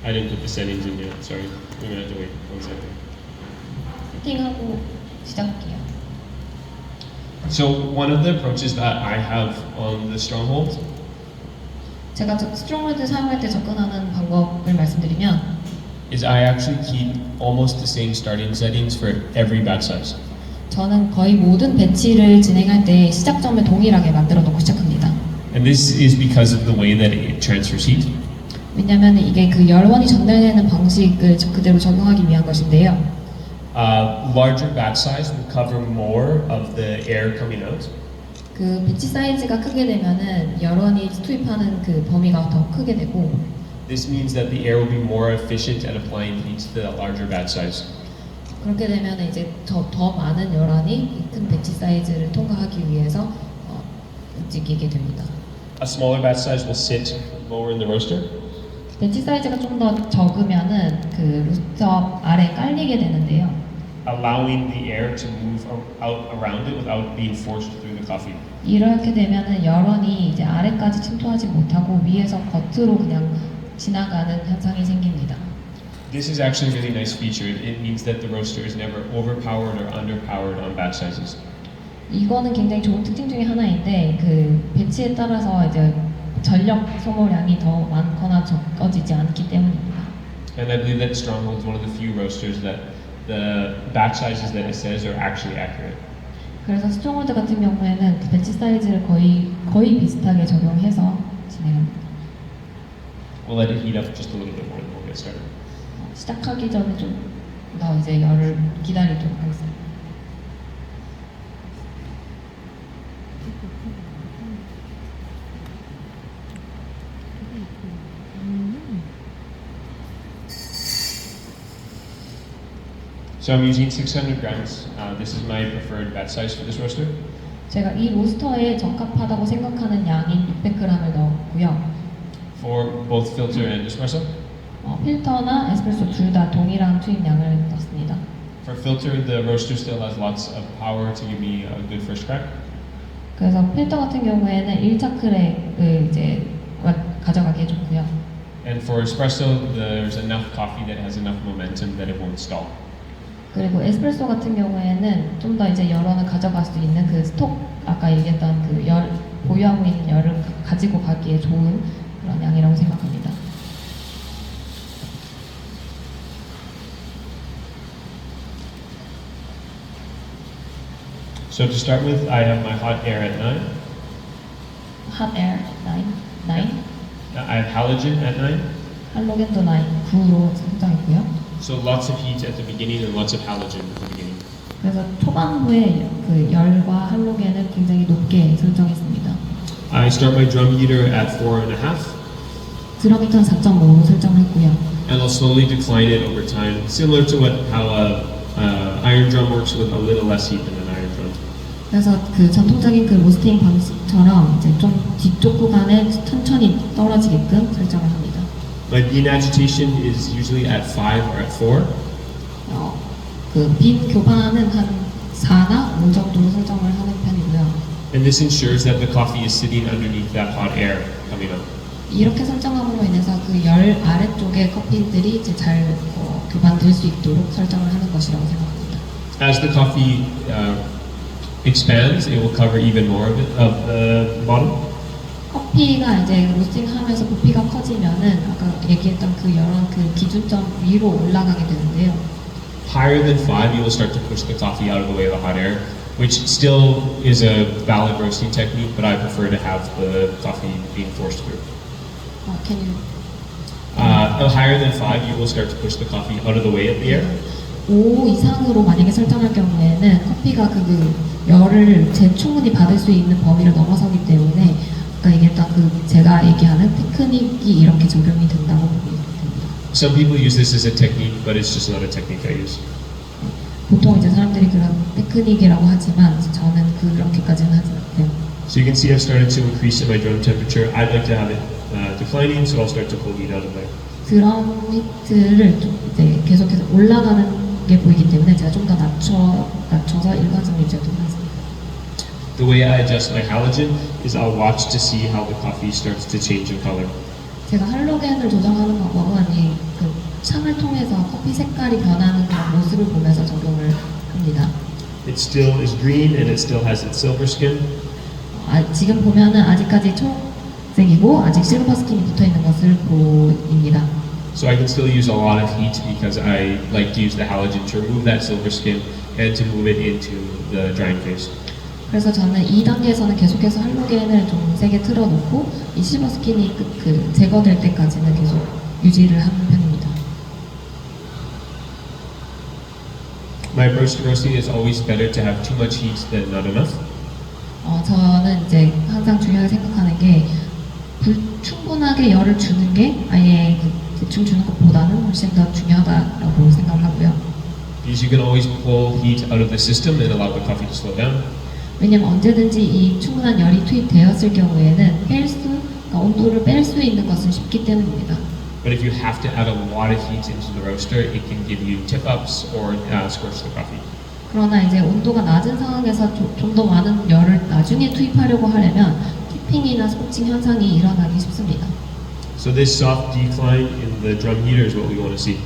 I didn't put the settings in yet. Sorry. We're gonna have to wait 1 second. 세팅하고 시작할게요. So one of the approaches that I have on the Stronghold 제가 스트롱홀드 사용할 때 접근하는 방법을 말씀드리면 is I actually keep almost the same starting settings for every batch size. 저는 거의 모든 배치를 진행할 때 시작점을 동일하게 만들어 놓고 시작합니다. And this is because of the way that it transfers heat. 왜냐하면 이게 그 열원이 전달되는 방식을 그대로 적용하기 위한 것인데요. Larger batch size will cover more of the air coming out. 그 배치 사이즈가 크게 되면은 열원이 투입하는 그 범위가 더 크게 되고 This means that the air will be more efficient at applying heat to the larger batch size. 그렇게 되면 이제 더 많은 열원이 큰 배치 사이즈를 통과하기 위해서 움직이게 됩니다. A smaller batch size will sit lower in the roaster. 배치 사이즈가 좀 더 적으면은 그 로스터 아래에 깔리게 되는데요. Allowing the air to move out around it without being forced through the coffee. 이렇게 되면은 열원이 이제 아래까지 침투하지 못하고 위에서 겉으로 그냥 지나가는 현상이 생깁니다. This is actually a really nice feature. It means that the roaster is never overpowered or underpowered on batch sizes. 이거는 굉장히 좋은 특징 중에 하나인데 그 배치에 따라서 이제 전력 소모량이 더 많거나 적어지지 않기 때문입니다. And I believe that Stronghold is one of the few roasters that the batch sizes that it says are actually accurate. 그래서 스트롱홀드 같은 경우에는 그 배치 사이즈를 거의 비슷하게 적용해서 진행합니다. We'll let it heat up just a little bit more and we'll get started. 시작하기 전에 좀 더 이제 열을 기다리도록 하겠습니다. So I'm using 600 grams. This is my preferred batch size for this roaster. 제가 이 로스터에 적합하다고 생각하는 양인 600g을 넣었고요. For both filter and espresso. 필터나 에스프레소 둘 다 동일한 투입량을 넣습니다. For filter, the roaster still has lots of power to give me a good first crack. 그래서 필터 같은 경우에는 1차 크랙을 이제 가져가기 좋고요. And for espresso, there's enough coffee that has enough momentum that it won't stall. 그리고 에스프레소 같은 경우에는 좀 더 이제 열원을 가져갈 수 있는 그 스톡 아까 얘기했던 그 보유하고 있는 열을 가지고 가기에 좋은 그런 양이라고 생각합니다. So to start with, I have my hot air at 9. Hot air 9. I have halogen at 9. 할로겐도 9로 설정했고요. So lots of heat at the beginning and lots of halogen at the beginning. 그래서 초반부에 그 열과 할로겐을 굉장히 높게 설정했습니다. I start my drum heater at 4.5. 드럼 히터는 4.5로 설정했고요. And I'll slowly decline it over time, similar to how a iron drum works with a little less heat than an iron drum. 그래서 그 전통적인 그 로스팅 방식처럼 이제 좀 뒤쪽 구간에 천천히 떨어지게끔 설정을 합니다. My bean agitation is usually at 5 or at 4. 그 빈 교반은 한 4나 5 정도로 설정을 하는 편이고요. And this ensures that the coffee is sitting underneath that hot air coming up. 이렇게 설정함으로 인해서 그 열 아래쪽에 커피들이 이제 잘 교반될 수 있도록 설정을 하는 것이라고 생각합니다. As the coffee expands, it will cover even more of the bottom. 커피가 이제 로스팅하면서 부피가 커지면은 아까 얘기했던 그 열원 그 기준점 위로 올라가게 되는데요. Higher than 5, you will start to push the coffee out of the way of the hot air, which still is a valid roasting technique, but I prefer to have the coffee being forced through. Can you? Higher than 5, you will start to push the coffee out of the way of the air. 5 이상으로 만약에 설정할 경우에는 커피가 그 열을 충분히 받을 수 있는 범위를 넘어서기 때문에 아까 얘기했던 그 제가 얘기하는 테크닉이 이렇게 적용이 된다고 봅니다. Some people use this as a technique, but it's just not a technique I use. 보통 이제 사람들이 그런 테크닉이라고 하지만 저는 그렇게까지는 하지 않고요. So you can see I've started to increase in my drum temperature. I'd like to have it declining, so I'll start to pull heat out of there. 드럼 히트를 좀 이제 계속해서 올라가는 게 보이기 때문에 제가 좀 더 낮춰서 일관성 유지하도록 하겠습니다. The way I adjust my halogen is I'll watch to see how the coffee starts to change in color. 제가 할로겐을 조정하는 방법은 그 창을 통해서 커피 색깔이 변하는 그런 모습을 보면서 적용을 합니다. It still is green and it still has its silver skin. 지금 보면은 아직까지 초록색이고 아직 실버 스킨이 붙어 있는 것을 보입니다. So I can still use a lot of heat because I like to use the halogen to remove that silver skin and to move it into the drying phase. 그래서 저는 이 단계에서는 계속해서 할로겐을 좀 세게 틀어놓고 이 실버 스킨이 그 제거될 때까지는 계속 유지를 하는 편입니다. My approach to roasting is always better to have too much heat than not enough. 저는 이제 항상 중요하게 생각하는 게 충분하게 열을 주는 게 아예 대충 주는 것보다는 훨씬 더 중요하다고 생각을 하고요. Because you can always pull heat out of the system and allow the coffee to slow down. 왜냐면 언제든지 이 충분한 열이 투입되었을 경우에는 그러니까 온도를 뺄 수 있는 것은 쉽기 때문입니다. But if you have to add a lot of heat into the roaster, it can give you tip-ups or scorch the coffee. 그러나 이제 온도가 낮은 상황에서 좀 더 많은 열을 나중에 투입하려고 하려면 티핑이나 스코칭 현상이 일어나기 쉽습니다. So this soft decline in the drum heater is what we want to see.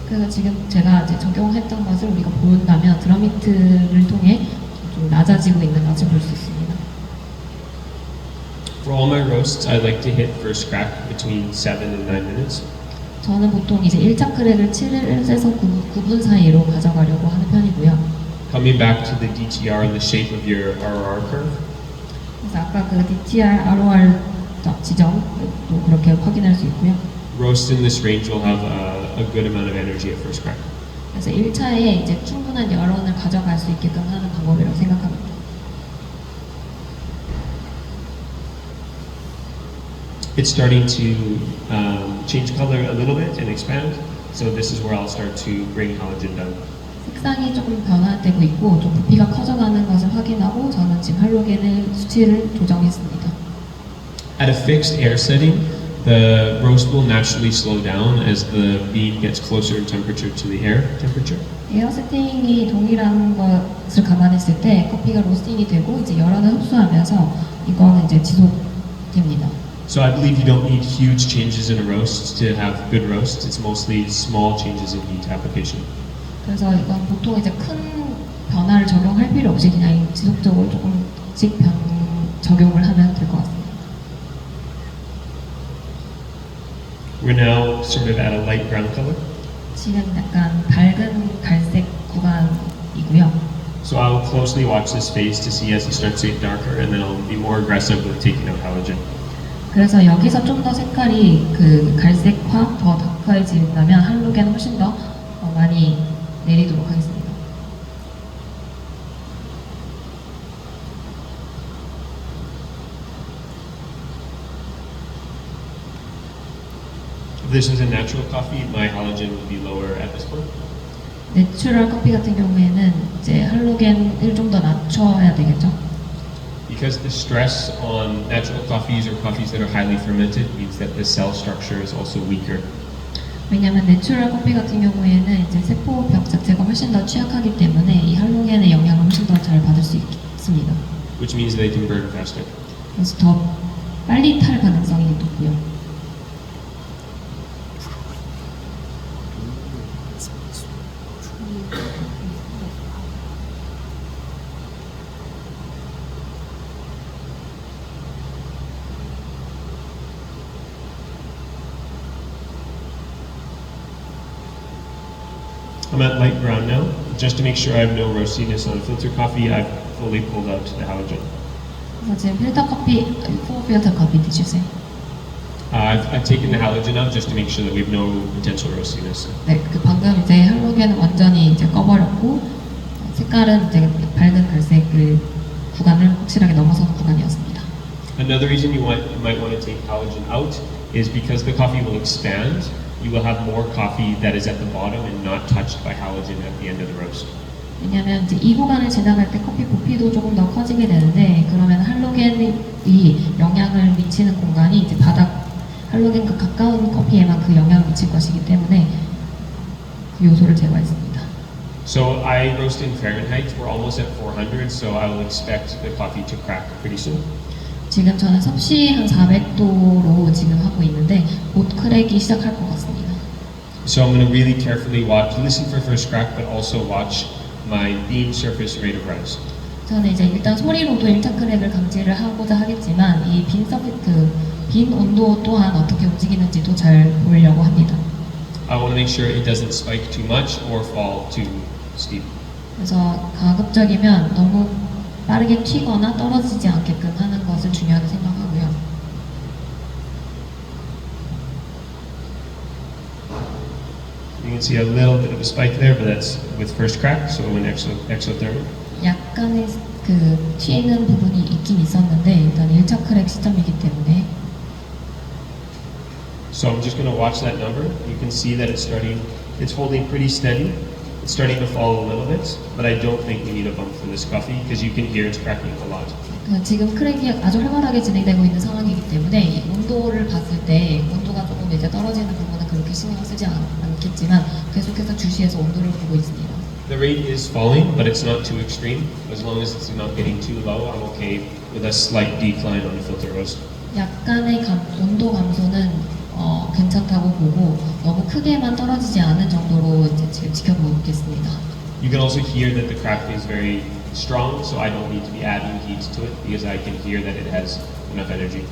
그래서 지금 제가 이제 적용했던 것을 우리가 본다면 드럼 히트를 통해 좀 낮아지고 있는 것을 볼 수 있습니다. For all my roasts, I like to hit first crack between 7 and 9 minutes. 저는 보통 이제 1차 크랙을 7에서 9분 사이로 가져가려고 하는 편이고요. Coming back to the DTR and the shape of your RR curve. 그래서 아까 그 DTR, ROR 지점도 그렇게 확인할 수 있고요. Roasts in this range will have a good amount of energy at first crack. 그래서 1차에 이제 충분한 열원을 가져갈 수 있게끔 하는 방법이라고 생각합니다. It's starting to change color a little bit and expand. So this is where I'll start to bring halogen down. 색상이 조금 변화되고 있고 좀 부피가 커져가는 것을 확인하고 저는 지금 할로겐의 수치를 조정했습니다. At a fixed air setting, the roast will naturally slow down as the bean gets closer in temperature to the air temperature. 에어 세팅이 동일한 것을 감안했을 때 커피가 로스팅이 되고 이제 열원을 흡수하면서 이거는 이제 지속됩니다. So I believe you don't need huge changes in a roast to have good roast. It's mostly small changes in heat application. 그래서 이건 보통 이제 큰 변화를 적용할 필요 없이 그냥 지속적으로 조금씩 적용을 하면 될 것 같습니다. We're now sort of at a light brown color. 지금 약간 밝은 갈색 구간이고요. So I'll closely watch this phase to see as it starts to get darker, and then I'll be more aggressive with taking out halogen. 그래서 여기서 좀 더 색깔이 그 갈색화 더 다크해진다면 할로겐은 훨씬 더 많이 내리도록 하겠습니다. If this is a natural coffee, my halogen will be lower at this point. 내추럴 커피 같은 경우에는 이제 할로겐을 좀 더 낮춰야 되겠죠. Because the stress on natural coffees or coffees that are highly fermented means that the cell structure is also weaker. 왜냐하면 내추럴 커피 같은 경우에는 이제 세포벽 자체가 훨씬 더 취약하기 때문에 이 할로겐의 영향을 훨씬 더 잘 받을 수 있습니다. Which means they can burn faster. 그래서 더 빨리 탈 가능성이 높고요. I'm at light brown now. Just to make sure I have no roastiness on filter coffee, I've fully pulled out the halogen. 그래서 지금 필터 커피, 필터 커피 드시세요. I've taken the halogen out just to make sure that we have no potential roastiness. 네, 그 방금 이제 할로겐은 완전히 이제 꺼버렸고 색깔은 이제 밝은 갈색 그 구간을 확실하게 넘어서는 구간이었습니다. Another reason you might want to take halogen out is because the coffee will expand. You will have more coffee that is at the bottom and not touched by halogen at the end of the roast. 왜냐하면 이제 이 구간을 지나갈 때 커피 부피도 조금 더 커지게 되는데 그러면 할로겐이 영향을 미치는 공간이 이제 바닥 할로겐과 가까운 커피에만 그 영향을 미칠 것이기 때문에 그 요소를 제거했습니다. So I roast in Fahrenheit. We're almost at 400, so I will expect the coffee to crack pretty soon. 지금 저는 섭씨 한 400도로 지금 하고 있는데 곧 크랙이 시작할 것 같습니다. So I'm going to really carefully listen for first crack, but also watch my bean surface rate of rise. 저는 이제 일단 소리로도 1차 크랙을 감지를 하고자 하겠지만 이 빈 온도 또한 어떻게 움직이는지도 잘 보려고 합니다. I want to make sure it doesn't spike too much or fall too steep. 그래서 가급적이면 너무 빠르게 튀거나 떨어지지 않게끔 하는 것을 중요하게 생각하고요. You can see a little bit of a spike there, but that's with first crack, so when exothermic. 약간의 그 튀는 부분이 있긴 있었는데 일단 1차 크랙 시점이기 때문에 So I'm just going to watch that number. You can see that it's holding pretty steady. It's starting to fall a little bit, but I don't think we need a bump for this coffee because you can hear it's cracking a lot. 지금 크랙이 아주 활발하게 진행되고 있는 상황이기 때문에 이 온도를 봤을 때 온도가 조금 이제 떨어지는 부분은 그렇게 신경 쓰지 않겠지만 계속해서 주시해서 온도를 보고 있습니다. The rate is falling, but it's not too extreme. As long as it's not getting too low, I'm okay with a slight decline on the filter roast. 약간의 온도 감소는 괜찮다고 보고 너무 크게만 떨어지지 않은 정도로 이제 지금 지켜보겠습니다. You can also hear that the crack is very strong, so I don't need to be adding heat to it because I can hear that it has enough energy.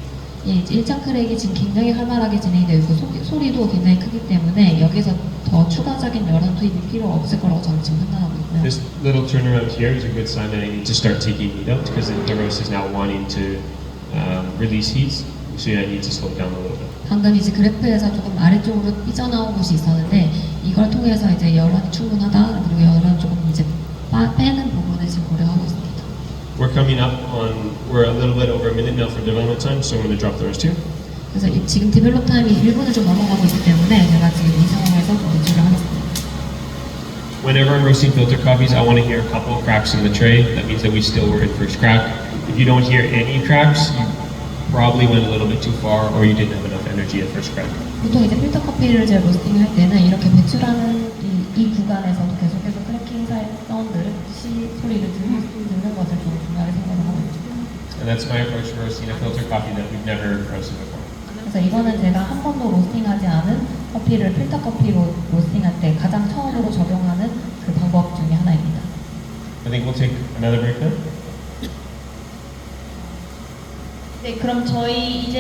예, 이제 1차 크랙이 지금 굉장히 활발하게 진행되고 있고 소리도 굉장히 크기 때문에 여기서 더 추가적인 열한 투입이 필요 없을 거라고 저는 지금 판단하고 있고요. This little turnaround here is a good sign that I need to start taking heat out because the roast is now wanting to release heat, so I need to slow down a little bit. 방금 이제 그래프에서 조금 아래쪽으로 삐져나온 곳이 있었는데 이걸 통해서 이제 열한이 충분하다 그리고 열한 조금 이제 빼는 부분을 지금 고려하고 있습니다. We're a little bit over a minute now for development time, so I'm going to drop the roast here. 그래서 지금 디벨롭 타임이 1분을 좀 넘어가고 있기 때문에 제가 지금 이 상황에서 노출을 하겠습니다. Whenever I'm roasting filter coffees, I want to hear a couple of cracks in the tray. That means that we still were in first crack. If you don't hear any cracks, you probably went a little bit too far or you didn't have enough energy at first crack. 보통 이제 필터 커피를 제가 로스팅을 할 때는 이렇게 배출하는 이 구간에서도 계속해서 크래킹 사운드를 소리를 듣는 것을 좀 중요하게 생각을 하고 있죠. And that's my approach for roasting a filter coffee that we've never roasted before. 그래서 이거는 제가 한 번도 로스팅하지 않은 커피를 필터 커피로 로스팅할 때 가장 처음으로 적용하는 그 방법 중에 하나입니다. I think we'll take another break then. 네, 그럼 저희 이제